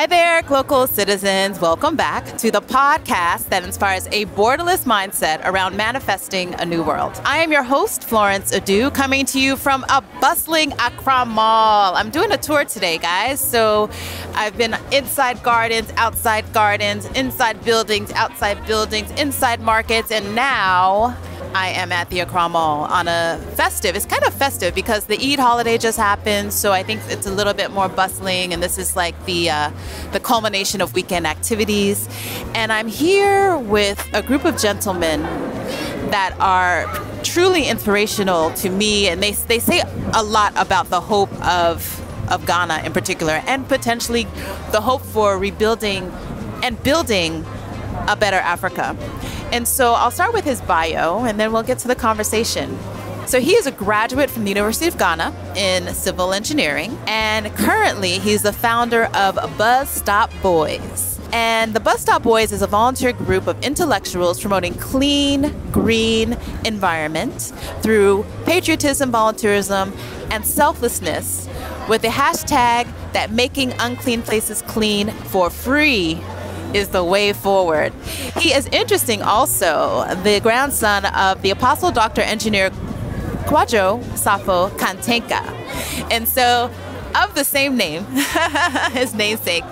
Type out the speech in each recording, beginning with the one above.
Hi there, local citizens. Welcome back to the podcast that inspires a borderless mindset around manifesting a new world. I am your host, Florence Adu, coming to you from a bustling Accra Mall. I'm doing a tour today, guys. So I've been inside gardens, inside buildings, outside buildings, inside markets, and now I am at the Accra Mall on a festive. It's kind of festive because the Eid holiday just happened, so I think it's a little bit more bustling, and this is like the culmination of weekend activities. And I'm here with a group of gentlemen that are truly inspirational to me, and they say a lot about the hope of Ghana in particular, and potentially the hope for rebuilding and building a better Africa. And so I'll start with his bio, and then we'll get to the conversation. So he is a graduate from the University of Ghana in civil engineering, and currently he's the founder of Bus Stop Boys. And the Bus Stop Boys is a volunteer group of intellectuals promoting clean, green environment through patriotism, volunteerism, and selflessness, with the hashtag that making unclean places clean for free is the way forward. He is interesting also, the grandson of the Apostle Dr. Engineer Kwadwo Safo Kantenka. And so, of the same name, his namesake,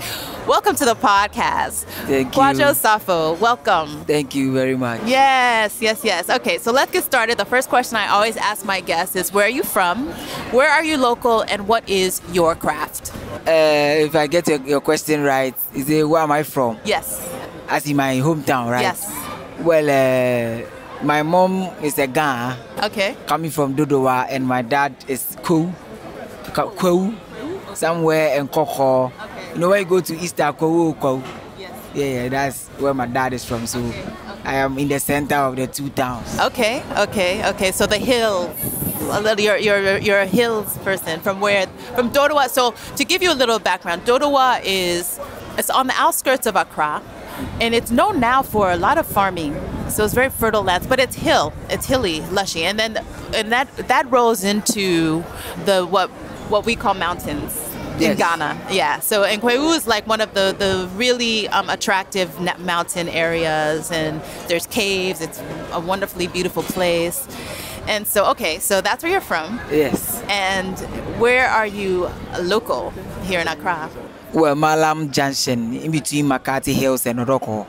welcome to the podcast. Thank you. Kwadwo Safo, welcome. Thank you very much. Yes. Okay, so let's get started. The first question I always ask my guests is, where are you from? Where are you local? And what is your craft? If I get your question right, is it where am I from? Yes. As in my hometown, right? Yes. Well, my mom is a Ghana, Okay. coming from Dodowa, and my dad is Kou, somewhere in Koko. Okay. You know where you go to Easter, Kou? Yes. Yeah, that's where my dad is from. So I am in the center of the two towns. Okay. So the hills. You're a hills person. From Dodowa. So to give you a little background, Dodowa it's on the outskirts of Accra, and it's known now for a lot of farming. So it's very fertile lands, but it's hilly, lushy, and that rolls into the what we call mountains. Yes. In Ghana, yeah. So Nkwewu is like one of the really attractive mountain areas, and there's caves. It's a wonderfully beautiful place. And so, okay, so that's where you're from. Yes. And where are you local here in Accra? Well, Malam Junction, in between Makati Hills and Odoko.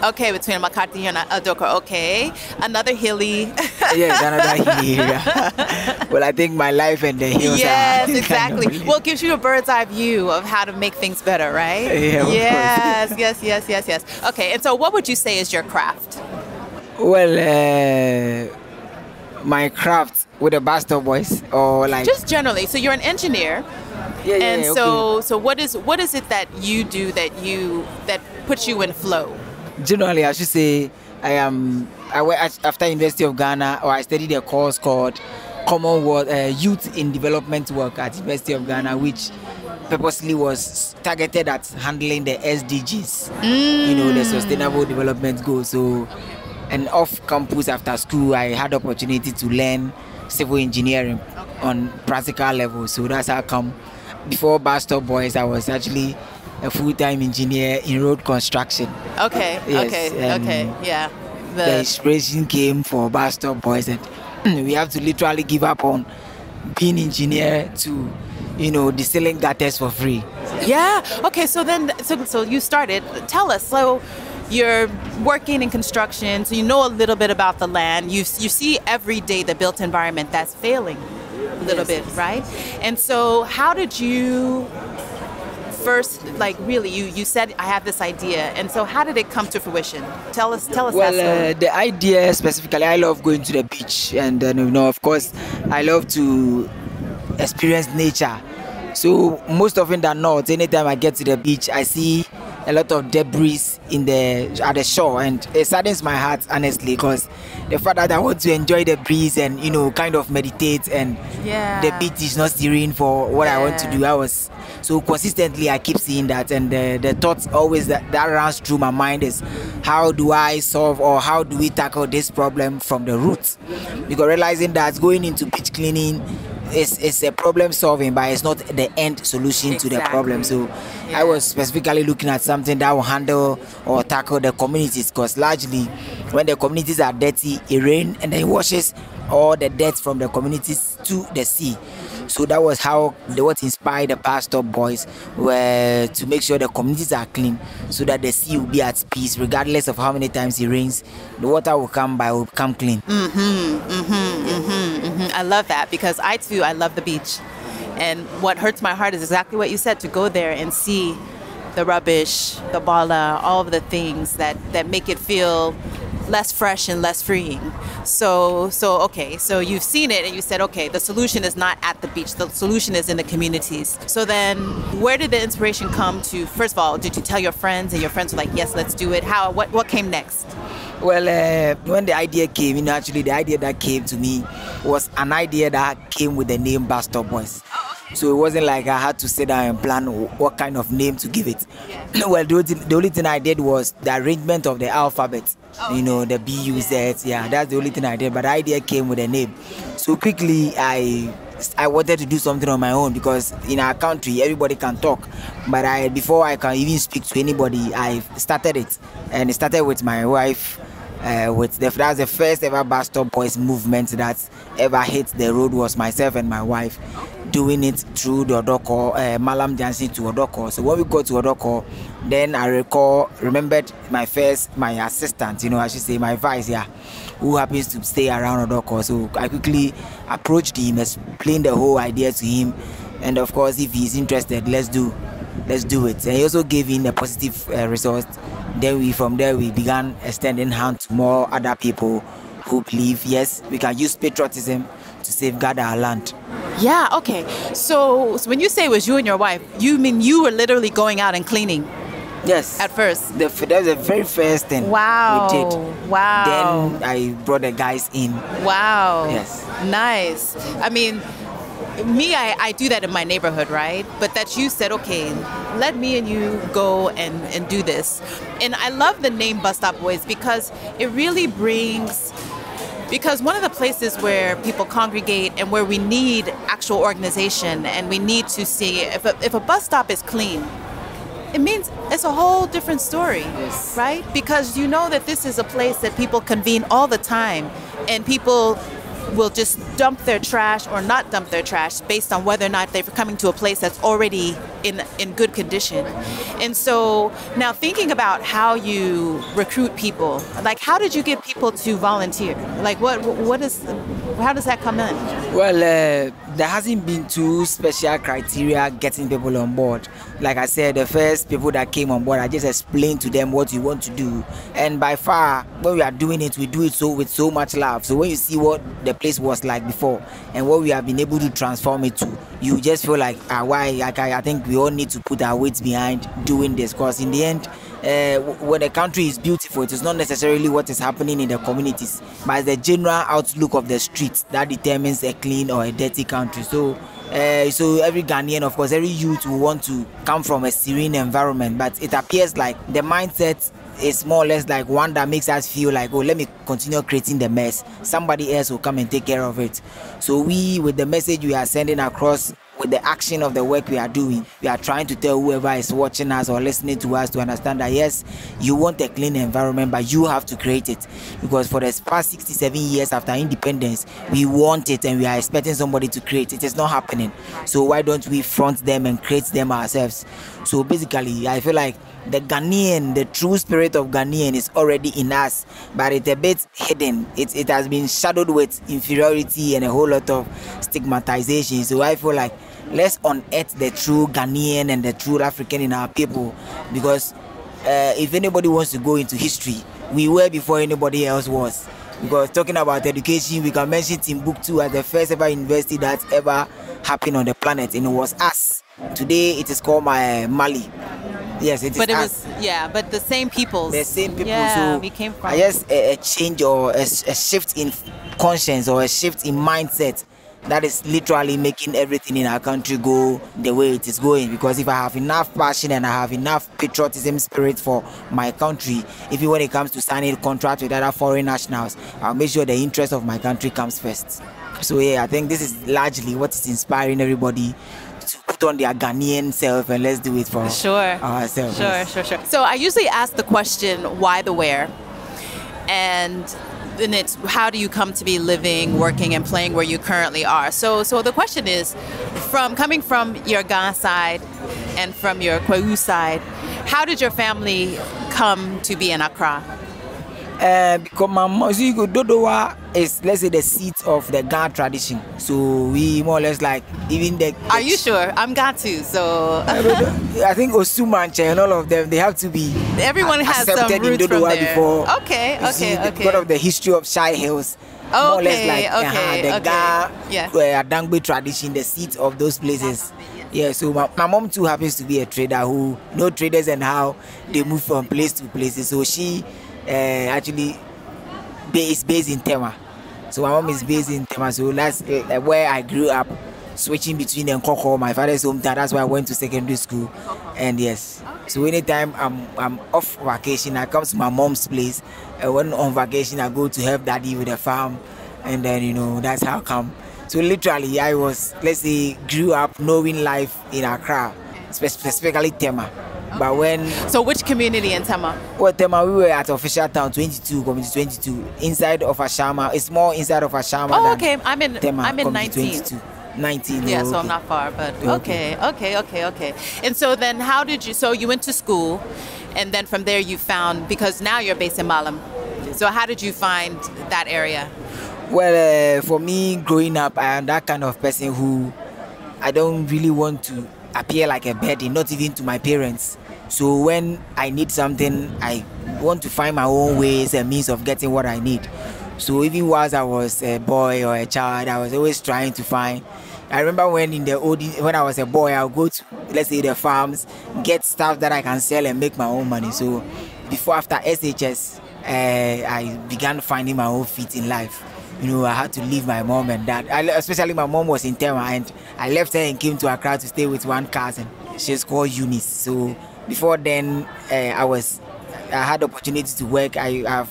Okay, between Makati and Adoko. Okay, another hilly. Yes, another hilly area. Well, I think my life and the hills Yes, are exactly. kind of Well, it gives you a bird's eye view of how to make things better, right? Yeah, of course. Yes. Okay, and so what would you say is your craft? Well, my craft with the Bus Stop Boys, or like Just generally. So you're an engineer. And okay. so what is it that you do that puts you in flow? Generally, I should say I went after University of Ghana, or I studied a course called Commonwealth Youth in Development Work at University of Ghana, which purposely was targeted at handling the SDGs, the Sustainable Development Goals. So, and off campus after school, I had the opportunity to learn civil engineering on practical level. So that's how come. Before Bus Stop Boys, I was actually a full-time engineer in road construction. Okay. Yeah. The inspiration came for Bus Stop Boys, and we have to literally give up on being engineer to, distilling gutters for free. Yeah. Okay. So you started. Tell us. So you're working in construction, so you know a little bit about the land. You see every day the built environment that's failing a little bit, right? And so how did you first, you said, I have this idea, and so how did it come to fruition? Tell us that story. The idea specifically, I love going to the beach, and of course, I love to experience nature. So most often than not, anytime I get to the beach, I see a lot of debris at the shore, and it saddens my heart, honestly, because the fact that I want to enjoy the breeze and kind of meditate, and the beach is not steering for what I want to do. So consistently I keep seeing that, and the thoughts always that runs through my mind is, how do I solve, or how do we tackle this problem from the roots? Because realizing that going into beach cleaning it's a problem solving, but it's not the end solution to the problem. So I was specifically looking at something that will handle or tackle the communities, because largely when the communities are dirty, it rains and then it washes all the dirt from the communities to the sea. So that was how what inspired the Bus Stop Boys were to make sure the communities are clean, so that the sea will be at peace, regardless of how many times it rains. The water will come clean. I love that, because I love the beach. And what hurts my heart is exactly what you said, to go there and see the rubbish, the bala, all of the things that make it feel less fresh and less freeing. So you've seen it and you said, okay, the solution is not at the beach. The solution is in the communities. So then where did the inspiration come to? First of all, did you tell your friends and your friends were like, yes, let's do it? What came next? Well, when the idea came, actually the idea that came to me was an idea that came with the name Bus Stop Boys. So it wasn't like I had to sit down and plan what kind of name to give it. Well, the only thing I did was the arrangement of the alphabet. The B-U-Z. Yeah, that's the only thing I did. But the idea came with a name. So quickly, I wanted to do something on my own, because in our country, everybody can talk. But before I can even speak to anybody, I started it. And it started with my wife. That was the first ever Bus Stop Boys movement that ever hit the road, was myself and my wife doing it through the Odoko, Malam Jansi to Odoko. So when we got to Odoko, then I remembered my assistant, I should say my vice, who happens to stay around Odoko. So I quickly approached him, explained the whole idea to him, and of course, if he's interested, let's do it. And he also gave in a positive result. Then from there we began extending hand to more other people who believe, yes, we can use patriotism to safeguard our land. Yeah, okay. So when you say it was you and your wife, you mean you were literally going out and cleaning? Yes. At first? That was the very first thing we did. Wow. Then I brought the guys in. Wow. Yes. Nice. I mean, I do that in my neighborhood, right? But that you said, okay, let me and you go and do this. And I love the name Bus Stop Boys, because it really brings... Because one of the places where people congregate and where we need actual organization, and we need to see if a bus stop is clean, it means it's a whole different story, right? Because you know that this is a place that people convene all the time, and people will just dump their trash or not dump their trash based on whether or not they're coming to a place that's already in good condition. And so now thinking about how you recruit people, like how did you get people to volunteer? Like how does that come in? Well, there hasn't been too special criteria getting people on board. Like I said, the first people that came on board, I just explained to them what we want to do. And by far, when we are doing it, we do it with so much love. So when you see what the place was like before and what we have been able to transform it to, you just feel like, I think we all need to put our weight behind doing this, because in the end, when a country is beautiful, it is not necessarily what is happening in the communities, but it's the general outlook of the streets that determines a clean or a dirty country. So every Ghanaian, of course, every youth will want to come from a serene environment, but it appears like the mindset is more or less like one that makes us feel like, oh, let me continue creating the mess. Somebody else will come and take care of it. So with the message we are sending across, with the action of the work we are doing, we are trying to tell whoever is watching us or listening to us to understand that, yes, you want a clean environment, but you have to create it. Because for the past 67 years after independence, we want it and we are expecting somebody to create it. It's not happening. So why don't we front them and create them ourselves? So basically, I feel like the Ghanaian, the true spirit of Ghanaian is already in us, but it's a bit hidden. It has been shadowed with inferiority and a whole lot of stigmatization. So I feel like let's unearth the true Ghanaian and the true African in our people, because if anybody wants to go into history, we were before anybody else was. Because talking about education, we can mention Timbuktu as the first ever university that ever happened on the planet, and it was us. Today it is called Mali. Yes, it is. But it was, but the same people. The same people. Yeah, so we came from. I guess a change or a shift in conscience or a shift in mindset that is literally making everything in our country go the way it is going. Because if I have enough passion and I have enough patriotism spirit for my country, even when it comes to signing contracts with other foreign nationals, I'll make sure the interest of my country comes first. So yeah, I think this is largely what is inspiring everybody to put on their Ghanaian self and let's do it for ourselves. Sure. So I usually ask the question, why the wear? And then it's, how do you come to be living, working, and playing where you currently are? So the question is, coming from your Ghana side and from your Kwahu side, how did your family come to be in Accra? Because my mom, so you go, Dodowa is, let's say, the seat of the Ghana tradition. So we more or less like even the. Are you sure? I'm Ghana too, so. I think Osumanche and all of them, they have to be. Everyone has some roots from there. Before. Okay. Because of the history of Shai Hills. More or less like the Ghana Adangbe tradition, the seat of those places. Yeah, so my mom too happens to be a trader who know traders and how they move from place to places. So she actually is based in Tema. So my mom is based in Tema. So that's where I grew up, switching between Nkoko, my father's hometown. That's why I went to secondary school. And yes, so anytime I'm off vacation, I come to my mom's place. When on vacation, I go to help daddy with the farm. And then, that's how come. So literally, I was, let's say, grew up knowing life in Accra, specifically Tema. But so which community in Tema? Well, Tema, we were at Official Town 22, Community 22, inside of Ashama. It's more inside of Ashama than okay. I'm in Tema, I'm in 19. 22. 19. Yeah, so I'm not far, but okay. And so then so you went to school, and then from there you found, because now you're based in Malam. So how did you find that area? Well, for me, growing up, I am that kind of person who I don't really want to appear like a burden, not even to my parents. So when I need something, I want to find my own ways and means of getting what I need. So even whilst I was a boy or a child, I was always trying to find. I remember when I was a boy, I would go to, let's say, the farms, get stuff that I can sell and make my own money. So after SHS, I began finding my own feet in life. I had to leave my mom and dad. Especially my mom was in Tema, and I left her and came to Accra to stay with one cousin. She's called Eunice. So before then, I had the opportunity to work. I have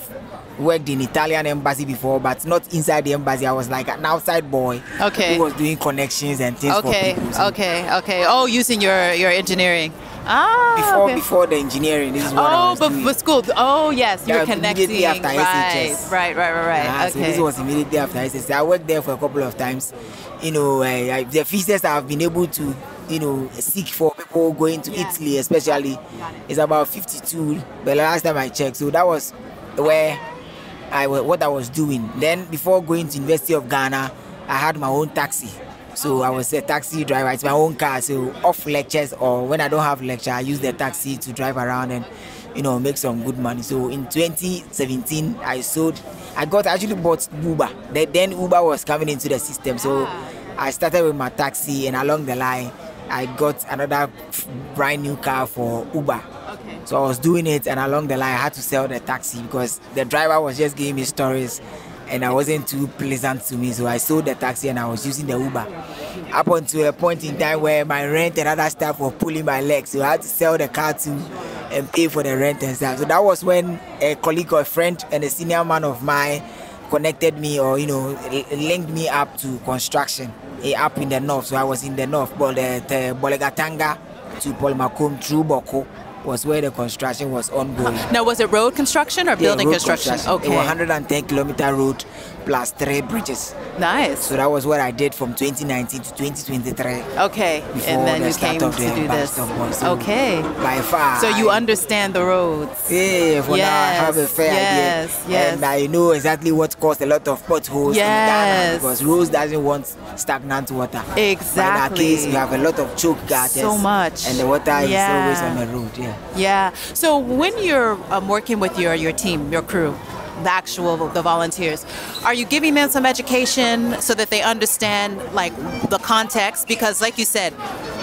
worked in Italian embassy before, but not inside the embassy. I was like an outside boy who was doing connections and things for people. So Okay. Oh, using your engineering. Before the engineering, this is what I was doing. But school. Oh, yes, you were connecting. Immediately after SHS. Right. So this was immediately after SHS. I worked there for a couple of times. The visas I've been able to, seek for people going to Italy, especially, is about 52. But last time I checked, so that was where what I was doing. Then before going to University of Ghana, I had my own taxi. So I was a taxi driver. It's my own car. So off lectures or when I don't have lecture, I use the taxi to drive around and, make some good money. So in 2017, I actually bought Uber. Then Uber was coming into the system. So I started with my taxi, and along the line, I got another brand new car for Uber. So I was doing it, and along the line, I had to sell the taxi because the driver was just giving me stories. And I wasn't too pleasant to me, so I sold the taxi and I was using the Uber. Up until a point in time where my rent and other stuff were pulling my legs, so I had to sell the car too and pay for the rent and stuff. So that was when a colleague or a friend and a senior man of mine connected me or, linked me up to construction up in the north. So I was in the north, but the Bolegatanga to Polmakum through Boko was where the construction was ongoing. Now, was it road construction or building construction? Okay. It was 110-kilometer road plus 3 bridges. Nice. So that was what I did from 2019 to 2023. Okay. And then you came to do this. Okay. By far. So you understand the roads. Yeah, now I have a fair idea. Yes. And I know exactly what caused a lot of potholes in Ghana because roads doesn't want stagnant water. Exactly. In our case, we have a lot of choke gutters. So much. And the water is always on the road. Yeah. So when you're working with your team, your crew, the volunteers, are you giving them some education so that they understand like the context? Because like you said,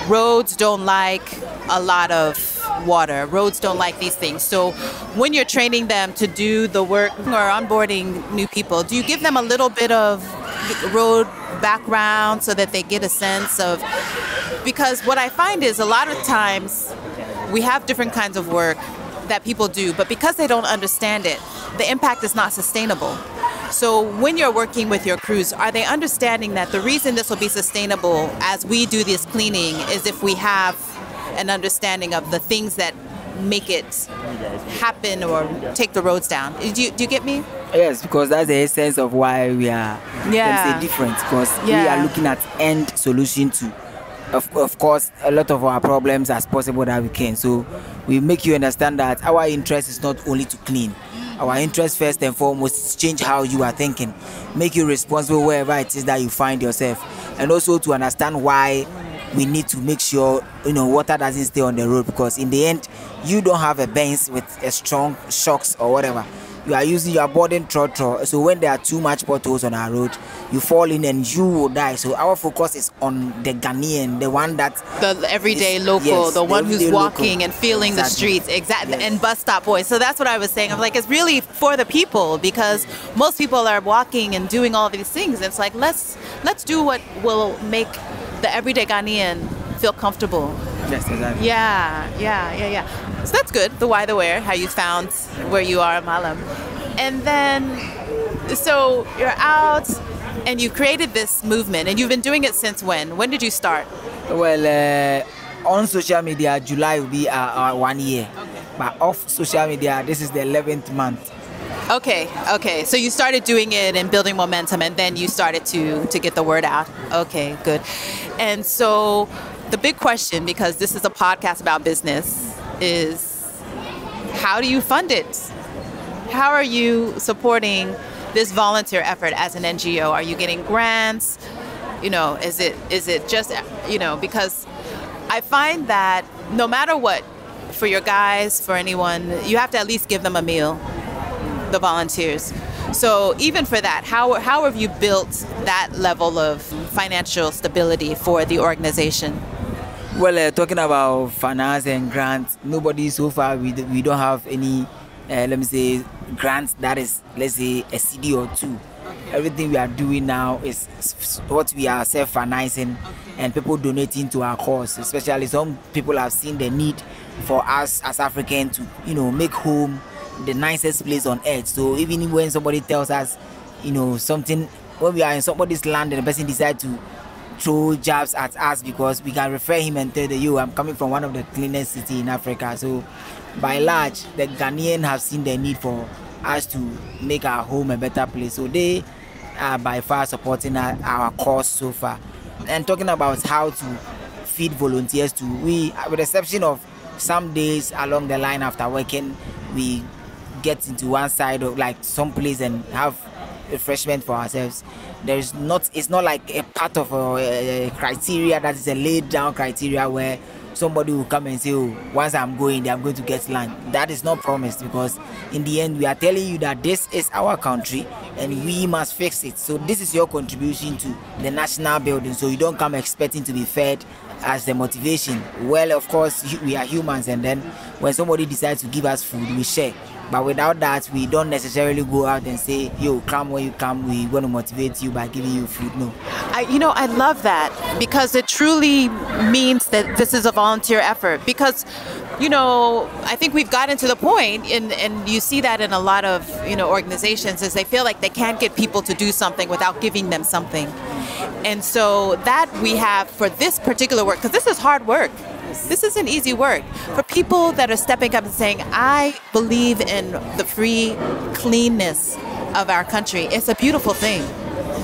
roads don't like a lot of water. Roads don't like these things. So when you're training them to do the work or onboarding new people, do you give them a little bit of road background so that they get a sense of, because what I find is a lot of times we have different kinds of work that people do, but because they don't understand it, the impact is not sustainable. So when you're working with your crews, are they understanding that the reason this will be sustainable as we do this cleaning is if we have an understanding of the things that make it happen or take the roads down? Do you get me? Yes, because that's the essence of why we are let me say, different, because we are looking at end solution to of course a lot of our problems as possible that we can. So we make you understand that our interest is not only to clean. Our interest first and foremost is change how you are thinking, make you responsible wherever it is that you find yourself, and also to understand why we need to make sure water doesn't stay on the road, because in the end you don't have a Benz with a strong shocks or whatever. You are using your boarding trotro, so when there are too much potholes on our road, you fall in and you will die. So our focus is on the Ghanaian, the one that the everyday local, the one who's walking and feeling the streets, and bus stop boys. So that's what I was saying. I'm like, it's really for the people, because most people are walking and doing all these things. It's like let's do what will make the everyday Ghanaian feel comfortable. Yes, exactly. Yeah. So that's good. The why, the where, how you found where you are in Malem. And then, so you're out and you created this movement, and you've been doing it since when? When did you start? Well, on social media, July will be 1 year. Okay. But off social media, this is the 11th month. Okay. So you started doing it and building momentum, and then you started to get the word out. Okay, good. And so the big question, because this is a podcast about business, is how do you fund it? How are you supporting this volunteer effort as an NGO? Are you getting grants? Is it just, because I find that no matter what, for your guys, for anyone, you have to at least give them a meal, the volunteers. So even for that, how have you built that level of financial stability for the organization? Well, talking about finance and grants, nobody so far, we don't have any, let me say, grants that is, let's say, a CD or two. Everything we are doing now is what we are self-financing, and people donating to our cause. Especially some people have seen the need for us as Africans to, make home the nicest place on earth. So even when somebody tells us, something, when we are in somebody's land and the person decides to throw jabs at us, because we can refer him and tell you, I'm coming from one of the cleanest cities in Africa. So by large, the Ghanaian have seen the need for us to make our home a better place. So they are by far supporting our cause so far. And talking about how to feed volunteers too, we, with the exception of some days along the line after working, we get into one side of like some place and have refreshment for ourselves. It's not like a part of a criteria that is a laid down criteria where somebody will come and say, oh, once I'm going to get lunch. That is not promised, because in the end we are telling you that this is our country and we must fix it. So this is your contribution to the national building, so you don't come expecting to be fed as the motivation. Well, of course, we are humans, and then when somebody decides to give us food, we share. But without that, we don't necessarily go out and say, yo, come when you come, we want to motivate you by giving you food. No. I love that, because it truly means that this is a volunteer effort. Because, I think we've gotten to the point, and you see that in a lot of, organizations, is they feel like they can't get people to do something without giving them something. And so that we have for this particular work, because this is hard work. This isn't easy work. For people that are stepping up and saying, I believe in the free cleanness of our country, it's a beautiful thing.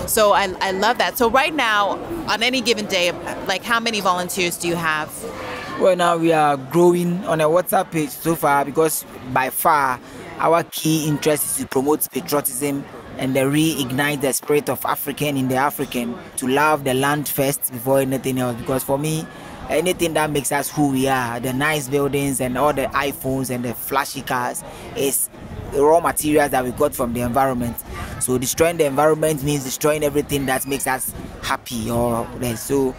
So I love that. So right now, on any given day, like how many volunteers do you have? Well, now we are growing on a WhatsApp page so far, because by far our key interest is to promote patriotism and reignite the spirit of African in the African, to love the land first before anything else. Because for me, anything that makes us who we are, the nice buildings and all the iPhones and the flashy cars, is the raw materials that we got from the environment. So destroying the environment means destroying everything that makes us happy or less. So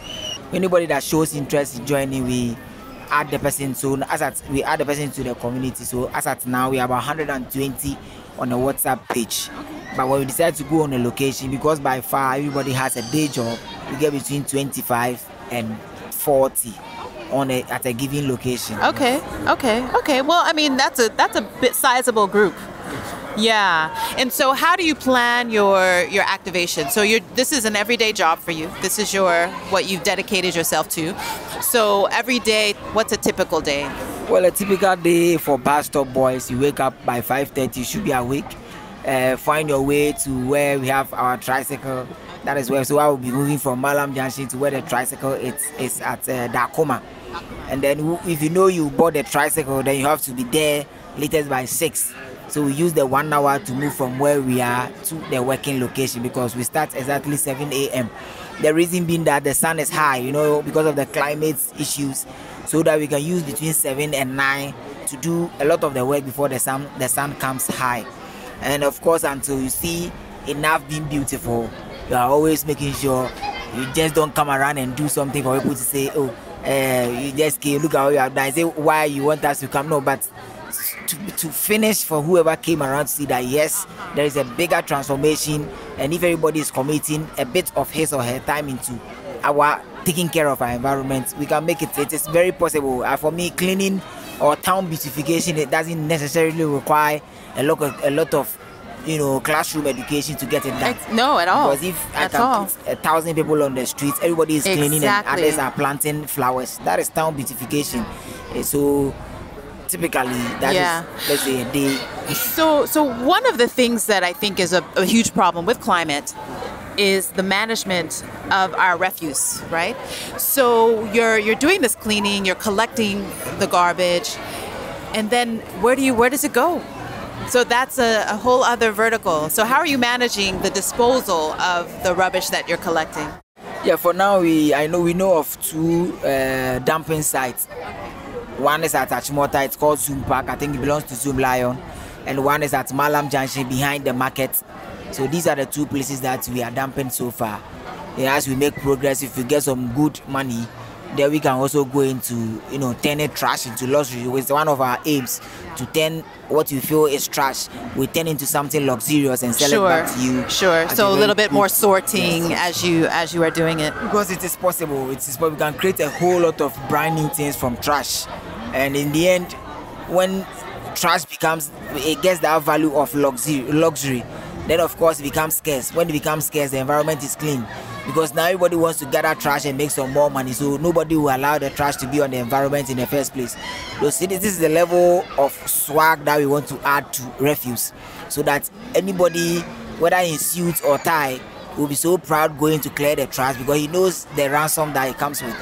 anybody that shows interest in joining, we add the person. So we add the person to the community. So as at now, we have 120 on the WhatsApp page. But when we decide to go on a location, because by far everybody has a day job, we get between 25 and 40 at a given location. Okay. Well, I mean, that's a bit sizable group. Yeah. And so how do you plan your activation? So this is an everyday job for you. This is what you've dedicated yourself to. So every day, what's a typical day? Well, a typical day for Bus Stop Boys, you wake up by 5:30, you should be awake. Find your way to where we have our tricycle. That is where, so I will be moving from Malam Junction to where the tricycle is at Dakoma. And then if you know you bought the tricycle, then you have to be there latest by 6. So we use the 1 hour to move from where we are to the working location, because we start exactly 7 a.m. The reason being that the sun is high, because of the climate issues, so that we can use between 7 and 9 to do a lot of the work before the sun comes high. And of course, until you see enough being beautiful, you are always making sure you just don't come around and do something for people to say, oh, you just came, look at what you have done. Say why you want us to come. No, but to finish for whoever came around to see that yes, there is a bigger transformation, and if everybody is committing a bit of his or her time into our taking care of our environment, we can make it. It is very possible. For me, cleaning or town beautification, it doesn't necessarily require a lot of classroom education to get it done. No, at all. Because if I can put 1,000 people on the streets, everybody is cleaning and others are planting flowers. That is town beautification. So typically that is, let's say, a day. So one of the things that I think is a huge problem with climate is the management of our refuse, right? So you're doing this cleaning, you're collecting the garbage, and then where does it go? So that's a whole other vertical. So how are you managing the disposal of the rubbish that you're collecting? Yeah, for now we know of 2 dumping sites. One is at Achimota, it's called Zoom Park. I think it belongs to Zoom Lion. And one is at Malam Junction behind the market. So these are the 2 places that we are dumping so far. And as we make progress, if we get some good money, then we can also go into, turning trash into luxury. It's one of our aims, to turn what you feel is trash, we turn into something luxurious and sell it back to you. Sure. So a little bit more sorting as you are doing it. Because it is possible. We can create a whole lot of brand new things from trash. And in the end, when trash it gets that value of luxury, then of course it becomes scarce. When it becomes scarce, the environment is clean. Because now everybody wants to gather trash and make some more money, so nobody will allow the trash to be on the environment in the first place. So this is the level of swag that we want to add to refuse, so that anybody, whether in suit or tie, will be so proud going to clear the trash because he knows the ransom that it comes with.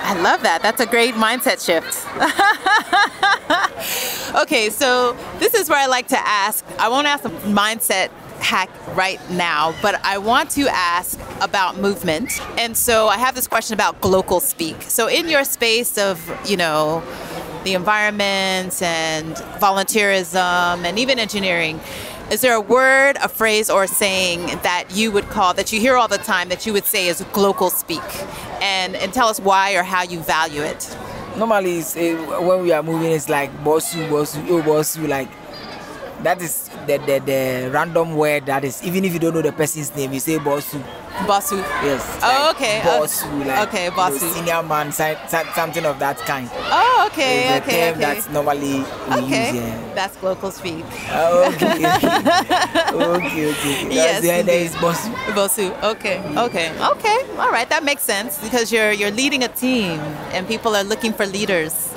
I love that. That's a great mindset shift. Okay, so this is where I like to ask. I won't ask a mindset hack right now, but I want to ask about movement. And so I have this question about glocal speak. So in your space of, the environment and volunteerism and even engineering, is there a word, a phrase, or a saying that you hear all the time that you would say is glocal speak? And tell us why or how you value it. Normally, when we are moving, it's like bossu, like that is the random word that is, even if you don't know the person's name, you say bossu. Bossu. Yes. Oh, okay. Bossu, like bossu. Senior man, something of that kind. Oh, okay. It's a term that's normally we use. Yeah. That's glocal speak. Oh, okay. Okay. Yes. There is bossu. Bossu. Okay. All right, that makes sense because you're leading a team and people are looking for leaders,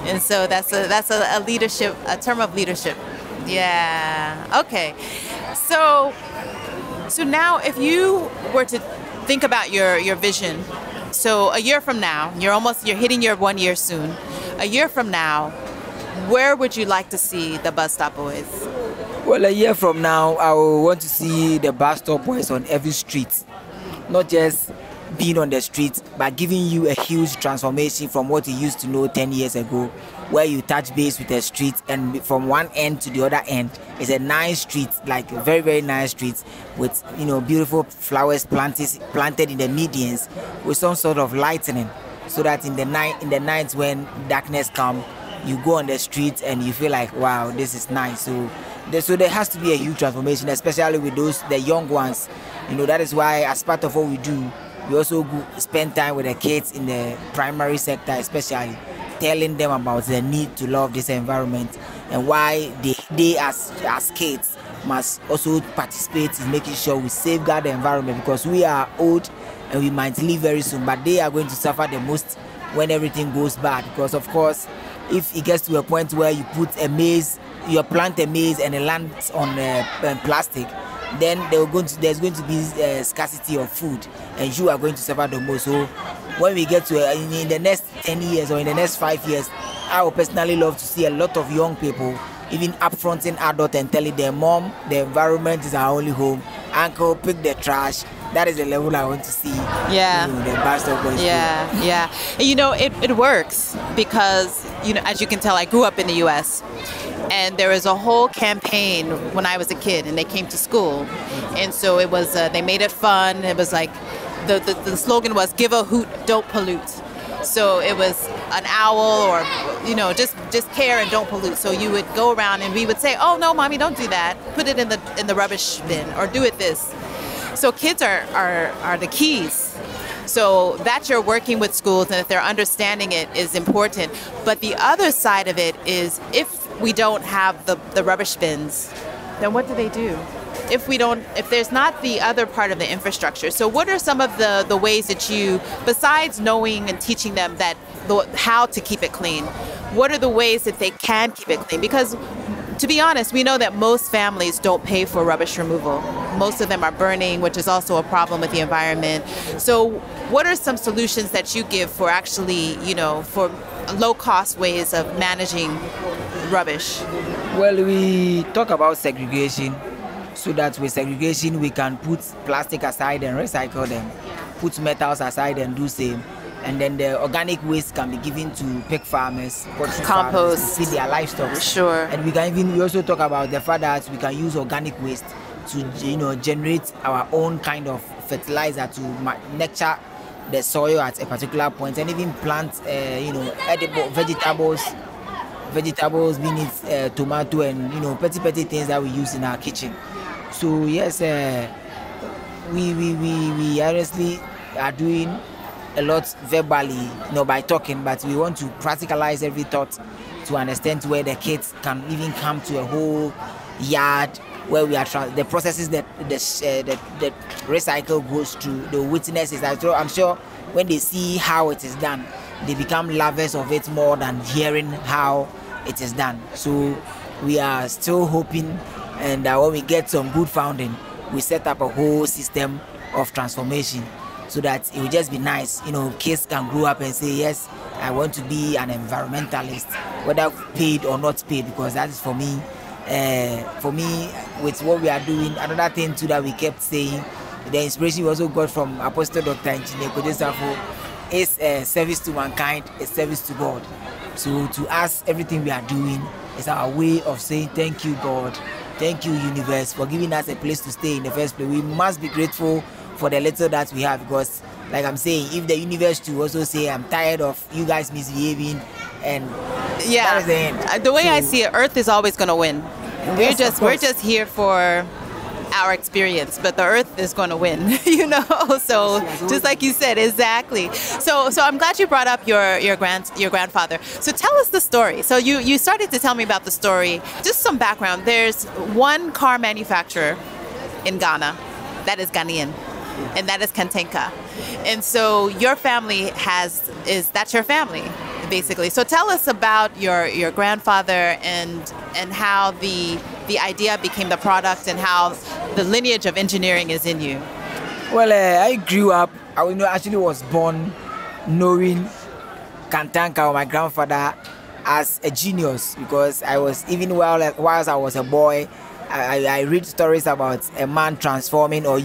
and so that's a leadership, a term of leadership. Yeah. Okay. So now if you were to think about your vision, so a year from now, you're hitting your 1 year soon. A year from now, where would you like to see the Bus Stop Boys? Well, a year from now, I will want to see the Bus Stop Boys on every street. Not just being on the street, but giving you a huge transformation from what you used to know 10 years ago, where you touch base with a street, and from one end to the other end is a nice street, like a very, very nice street with beautiful flowers planted in the medians with some sort of lightening, so that in the night when darkness comes, you go on the street and you feel like, wow, this is nice. So there has to be a huge transformation, especially with the young ones. That is why, as part of what we do, we also spend time with the kids in the primary sector, especially telling them about the need to love this environment and why they as kids must also participate in making sure we safeguard the environment, because we are old and we might leave very soon, but they are going to suffer the most when everything goes bad. Because of course, if it gets to a point where you put a maize, you plant a maize and it lands on plastic, then there's going to be scarcity of food, and you are going to suffer the most. So when we get to in the next 10 years or in the next 5 years, I would personally love to see a lot of young people even upfronting adult and telling their mom, the environment is our only home. Uncle, pick the trash. That is the level I want to see. Yeah. The Bastard Boys. Yeah, yeah. And it works because, as you can tell, I grew up in the U.S. and there was a whole campaign when I was a kid and they came to school. And so it was, they made it fun. It was like, the slogan was, give a hoot, don't pollute. So it was an owl, or just care and don't pollute. So you would go around and we would say, oh no, mommy, don't do that. Put it in the rubbish bin, or do it this. So kids are the keys. So that you're working with schools and that they're understanding it is important. But the other side of it is, if we don't have the rubbish bins, then what do? If there's not the other part of the infrastructure. So what are some of the ways that you, besides knowing and teaching them how to keep it clean, what are the ways that they can keep it clean? Because to be honest, we know that most families don't pay for rubbish removal. Most of them are burning, which is also a problem with the environment. So what are some solutions that you give for actually, for low-cost ways of managing rubbish? Well, we talk about segregation, so that with segregation we can put plastic aside and recycle them, put metals aside and do same. And then the organic waste can be given to pig farmers, compost, to feed their livestock. Sure. And we also talk about the fact that we can use organic waste to generate our own kind of fertilizer to nurture the soil at a particular point, and even plant edible vegetables, being it tomato and petty things that we use in our kitchen. So yes, we honestly are doing a lot verbally, by talking, but we want to practicalize every thought to understand where the kids can even come to a whole yard where we are the processes that the recycle goes through, the witnesses. I'm sure when they see how it is done, they become lovers of it more than hearing how it is done. So we are still hoping, and when we get some good funding, we set up a whole system of transformation, so that it will just be nice. Kids can grow up and say, yes, I want to be an environmentalist, whether paid or not paid, because that is for me, with what we are doing. Another thing too that we kept saying, the inspiration we also got from Apostle Dr. Engineer Kojo Sarfo, is service to mankind, a service to God. So to us, everything we are doing is our way of saying thank you, God, thank you, universe, for giving us a place to stay in the first place. We must be grateful for the little that we have, because like I'm saying, if the universe to also say, I'm tired of you guys misbehaving, and that is the end. The way I see it, Earth is always going to win. Yes, we're just here for our experience, but the Earth is going to win, So just like you said, exactly. So I'm glad you brought up your grandfather. So tell us the story. So you started to tell me about the story. Just some background. There's one car manufacturer in Ghana that is Ghanaian, and that is Kantanka. And so your family that's your family, basically. So tell us about your grandfather and how the idea became the product, and how the lineage of engineering is in you. Well, I grew up, I actually was born knowing Kantanka, or my grandfather, as a genius, because I was, even whilst I was a boy, I read stories about a man transforming or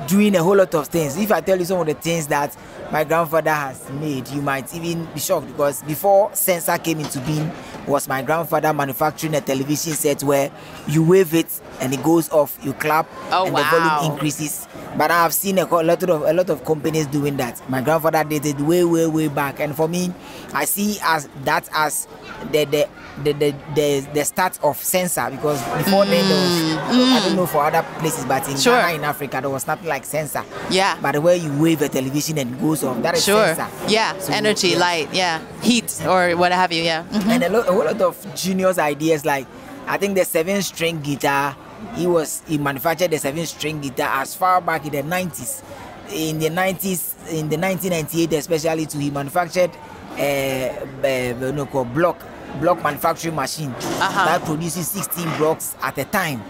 doing a whole lot of things. If I tell you some of the things that my grandfather has made, you might even be shocked, because before sensor came into being, was my grandfather manufacturing a television set where you wave it and it goes off, you clap, and the volume increases. But I have seen a lot of companies doing that. My grandfather did it way back, and for me, I see that as the start of sensor, because before then there was, I don't know for other places, but in Ghana, in Africa, there was nothing like sensor. Yeah. But where you wave a television and it goes off, that is sensor. Yeah. So, energy, light, heat, or what have you. Yeah. And a whole lot of genius ideas, like I think the 7-string guitar He manufactured the 7-string guitar as far back in the 90s. In the 1998 especially too, he manufactured block manufacturing machine that produces 16 blocks at a time.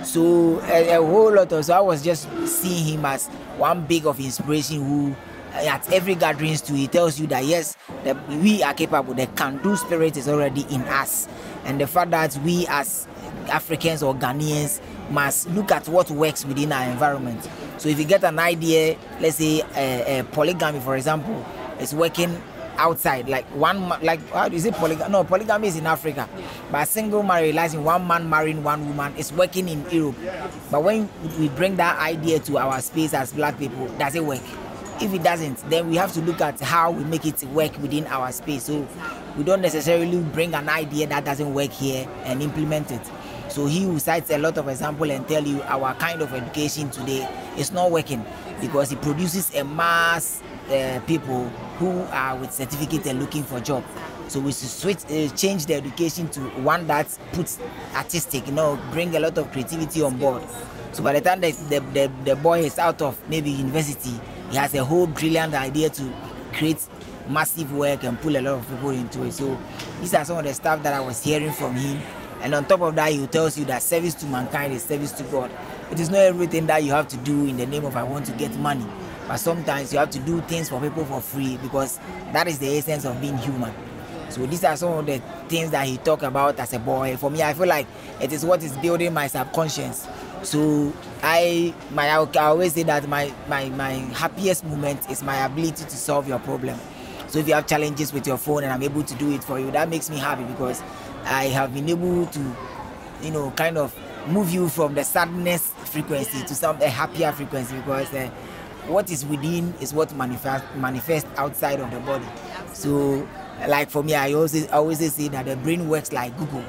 So a whole lot of, so I was just seeing him as one big of inspiration who at every gatherings too, he tells you that yes, that we are capable, the can-do spirit is already in us. And the fact that we as Africans or Ghanaians must look at what works within our environment. So if you get an idea, let's say polygamy, for example, is working outside, like how is it polygamy? No, polygamy is in Africa, but a single marriage, realizing one man marrying one woman, is working in Europe. But when we bring that idea to our space as black people, does it work? If it doesn't, then we have to look at how we make it work within our space. So we don't necessarily bring an idea that doesn't work here and implement it. So he will cite a lot of examples and tell you our kind of education today is not working because it produces a mass people who are with certificate and looking for job. So we should change the education to one that puts artistic, bring a lot of creativity on board. So by the time the boy is out of maybe university, he has a whole brilliant idea to create massive work and pull a lot of people into it. So these are some of the stuff that I was hearing from him. And on top of that, he tells you that service to mankind is service to God. It is not everything that you have to do in the name of I want to get money. But sometimes you have to do things for people for free because that is the essence of being human. So these are some of the things that he talked about as a boy. For me, I feel like it is what is building my subconscious. So I always say that my happiest moment is my ability to solve your problem. So if you have challenges with your phone and I'm able to do it for you, that makes me happy because I have been able to, kind of move you from the sadness frequency to a happier frequency because what is within is what manifests outside of the body. So like for me, I always say that the brain works like Google.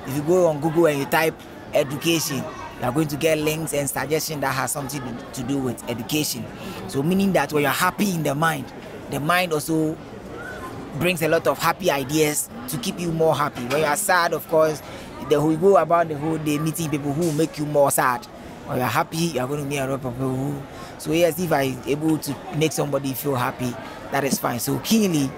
If you go on Google and you type education, you're going to get links and suggestions that has something to do with education. So meaning that when you're happy in the mind also brings a lot of happy ideas to keep you more happy. When you are sad, of course, we go about the whole day meeting people who make you more sad. When you're happy, you're going to meet a lot of people who... So yes, if I'm able to make somebody feel happy, that is fine. So keenly,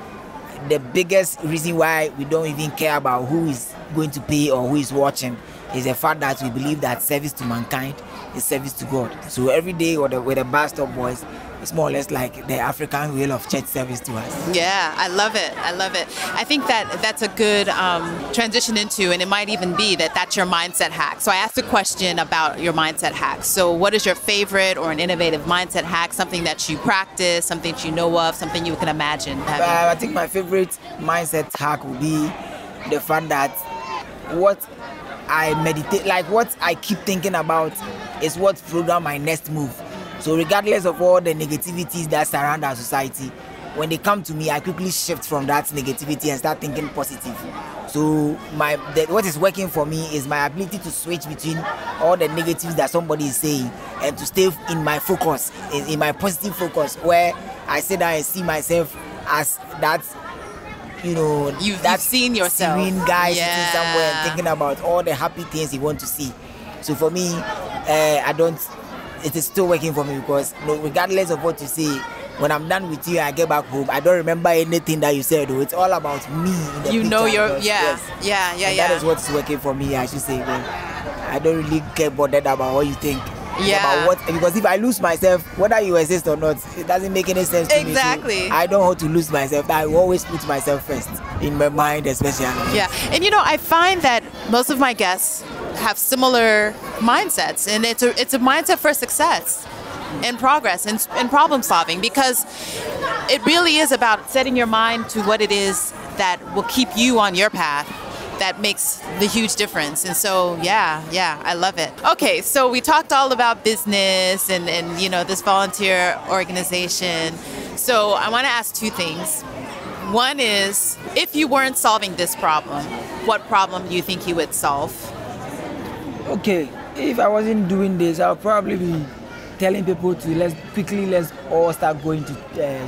the biggest reason why we don't even care about who is going to pay or who is watching is the fact that we believe that service to mankind is service to God. So every day with the Bar Stop Boys, it's more or less like the African way of church service to us. Yeah, I love it. I think that's a good transition into, and it might even be that's your mindset hack. So I asked a question about your mindset hack. So what is your favorite or an innovative mindset hack, something that you practice, something that you know of, something you can imagine having? I think my favorite mindset hack would be the fact that what I meditate, like what I keep thinking about is what program my next move. So regardless of all the negativities that surround our society, when they come to me, I quickly shift from that negativity and start thinking positive. So what is working for me is my ability to switch between all the negatives that somebody is saying and to stay in my focus, in my positive focus, where I sit down and see myself as that, you've seen yourself, serene guy sitting somewhere and thinking about all the happy things you want to see. So for me, it is still working for me because regardless of what you say, when I'm done with you, I get back home, I don't remember anything that you said. It's all about me. In the picture. That is what's working for me, I should say. I don't really get bothered about what you think. Because if I lose myself, whether you exist or not, it doesn't make any sense to me. Exactly. So I don't want to lose myself. I always put myself first, in my mind especially. Yeah, and I find that most of my guests have similar mindsets, and it's a mindset for success and progress and problem solving, because it really is about setting your mind to what it is that will keep you on your path that makes the huge difference. And so I love it. Okay, so we talked all about business and this volunteer organization. So I want to ask two things. One is, if you weren't solving this problem, what problem do you think you would solve? Okay, if I wasn't doing this, I'll probably be telling people to let's all start going to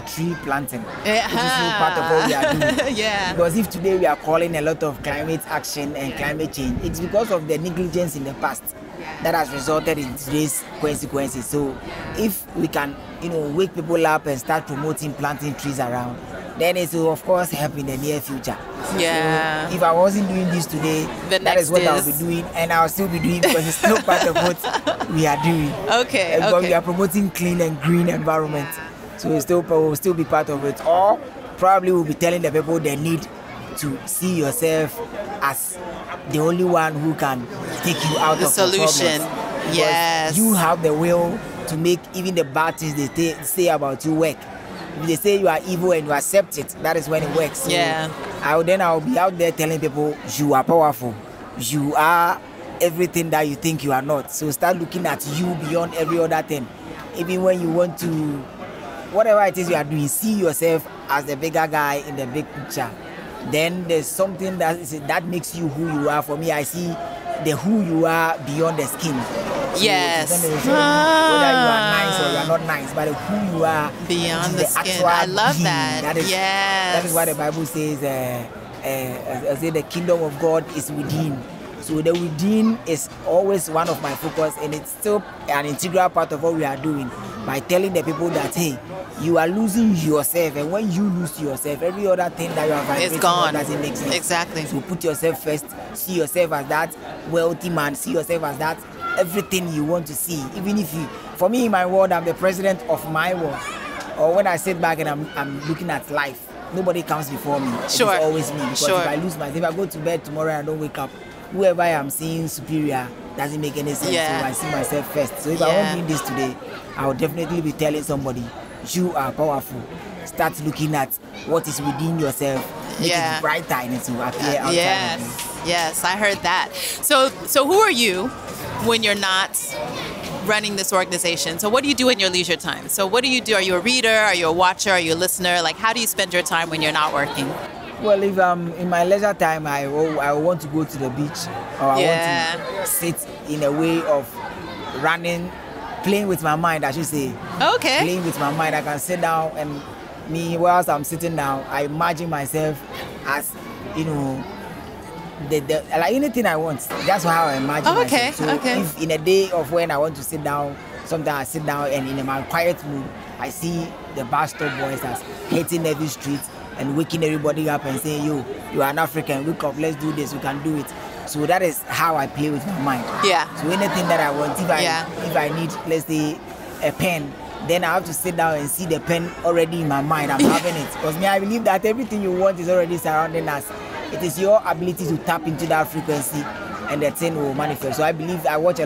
tree planting, which is part of what we are doing. Because if today we are calling a lot of climate action and climate change, it's because of the negligence in the past. that has resulted in today's consequences. So if we can, wake people up and start promoting planting trees around, then it will of course help in the near future. Yeah. So if I wasn't doing this today, that is what I'll be doing, and I'll still be doing, because it's still part of what we are doing. Okay. But we are promoting clean and green environment, so we'll still be part of it. Or probably we'll be telling the people they need to see yourself as the only one who can take you out the of solution. the problems. Yes. You have the will to make even the bad things they say about you work. If they say you are evil and you accept it, that is when it works. So yeah. I'll be out there telling people you are powerful. You are everything that you think you are not. So start looking at you beyond every other thing. Even when you want to, whatever it is you are doing, see yourself as the bigger guy in the big picture. Then there's something that makes you who you are. For me, I see the who you are beyond the skin. So yes. Whether you are nice or you are not nice, but who you are beyond the skin. I love that. That is what the Bible says. The kingdom of God is within. So the within is always one of my focus, and it's still an integral part of what we are doing, by telling the people that, hey, you are losing yourself, and when you lose yourself, every other thing that you are vibrating on doesn't make sense. Exactly. So put yourself first. See yourself as that wealthy man. See yourself as that everything you want to see. Even if for me in my world, I'm the president of my world. Or when I sit back and I'm looking at life, nobody comes before me. Sure. It's always me. Because if I lose myself, if I go to bed tomorrow and I don't wake up, whoever I am seeing superior doesn't make any sense. Yeah. So I see myself first. So if I want doing this today, I will definitely be telling somebody, you are powerful. Start looking at what is within yourself. Make it brighter, and it will appear outside. Yes, I heard that. So who are you when you're not running this organization? So what do you do in your leisure time? So what do you do? Are you a reader? Are you a watcher? Are you a listener? Like, how do you spend your time when you're not working? Well, if I'm in my leisure time, I want to go to the beach, or I want to sit in a way of running, playing with my mind, I should say. Okay. Playing with my mind. I can sit down, and whilst I'm sitting down, I imagine myself as, like anything I want. That's how I imagine myself. So if in a day of when I want to sit down, sometimes I sit down and in my quiet mood, I see the bus stop boys that's hitting every street and waking everybody up and saying, you are an African, wake up, let's do this, we can do it. So that is how I play with my mind. Yeah. So anything that I want, if I need, let's say, a pen, then I have to sit down and see the pen already in my mind. I'm having it. Because I believe that everything you want is already surrounding us. It is your ability to tap into that frequency and the thing will manifest. So I believe I read a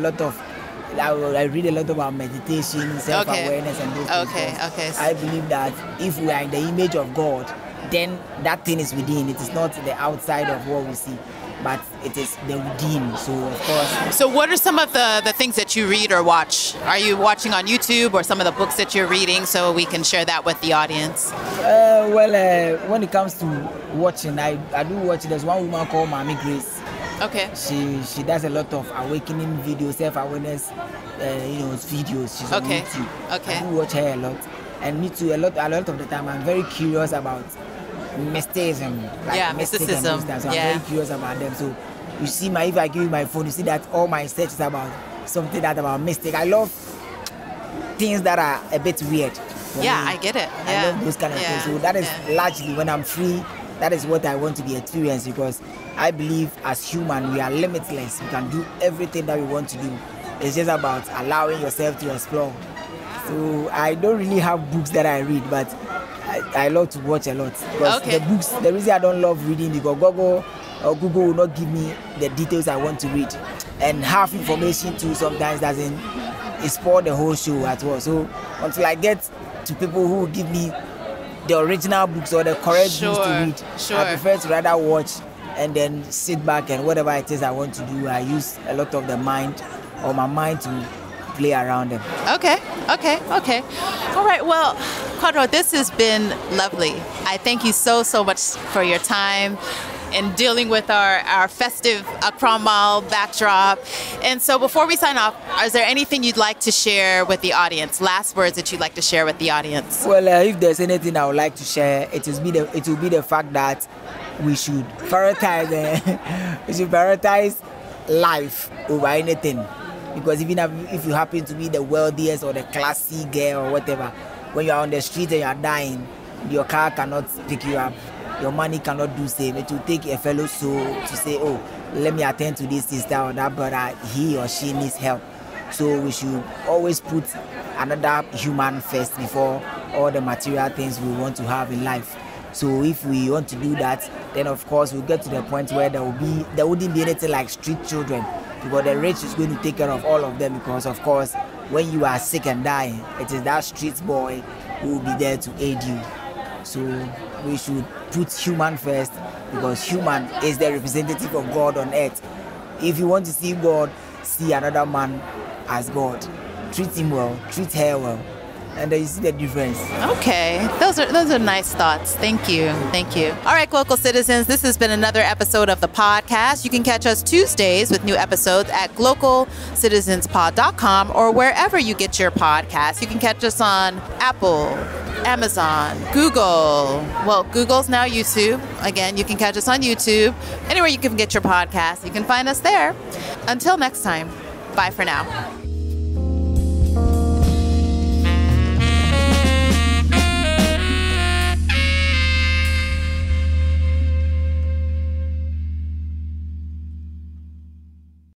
lot about meditation, self-awareness, and those things. Okay. I believe that if we are in the image of God, then that thing is within. It is not the outside of what we see, but it is the within. So of course. So what are some of the things that you read or watch? Are you watching on YouTube, or some of the books that you're reading, so we can share that with the audience? When it comes to watching, I do watch. There's one woman called Mami Grace. Okay. She does a lot of awakening videos, self-awareness, videos. She's on YouTube. Okay. I do watch her a lot, and me too. A lot of the time, I'm very curious about mysticism. Mysticism. So I'm very curious about them. So you see, if I give you my phone, you see that all my search is about something about mystic. I love things that are a bit weird. I get it. I love those kind of things. So that is largely when I'm free. That is what I want to be experienced, because I believe as human we are limitless. We can do everything that we want to do. It's just about allowing yourself to explore. So I don't really have books that I read, but I love to watch a lot. Because the books, the reason I don't love reading, because Google will not give me the details I want to read. And half information too sometimes doesn't spoil the whole show at all. So until I get to people who give me the original books or the correct books to read, I prefer to rather watch and then sit back, and whatever it is I want to do, I use a lot of my mind to play around them. Okay. All right, well, Kwadwo, this has been lovely. I thank you so much for your time in dealing with our festive Accra Mall backdrop. And so before we sign off, is there anything you'd like to share with the audience? Last words that you'd like to share with the audience? Well, if there's anything I would like to share, it will be the fact that we should prioritize life over anything. Because even if you happen to be the wealthiest or the classy girl or whatever, when you are on the street and you are dying, your car cannot pick you up, your money cannot do same. It will take a fellow soul to say, oh, let me attend to this sister or that brother, he or she needs help. So we should always put another human first before all the material things we want to have in life. So if we want to do that, then of course we'll get to the point where there wouldn't be anything like street children, because the rich is going to take care of all of them, because of course when you are sick and dying, it is that street boy who will be there to aid you. So we should put human first, because human is the representative of God on earth. If you want to see God, see another man as God. Treat him well, treat her well, and then you see the difference. Okay, those are nice thoughts. Thank you. All right, local citizens, this has been another episode of the podcast. You can catch us Tuesdays with new episodes at localcitizenspod.com or wherever you get your podcasts. You can catch us on Apple, Amazon, Google. Well, Google's now YouTube. Again, you can catch us on YouTube. Anywhere you can get your podcast, you can find us there. Until next time, bye for now.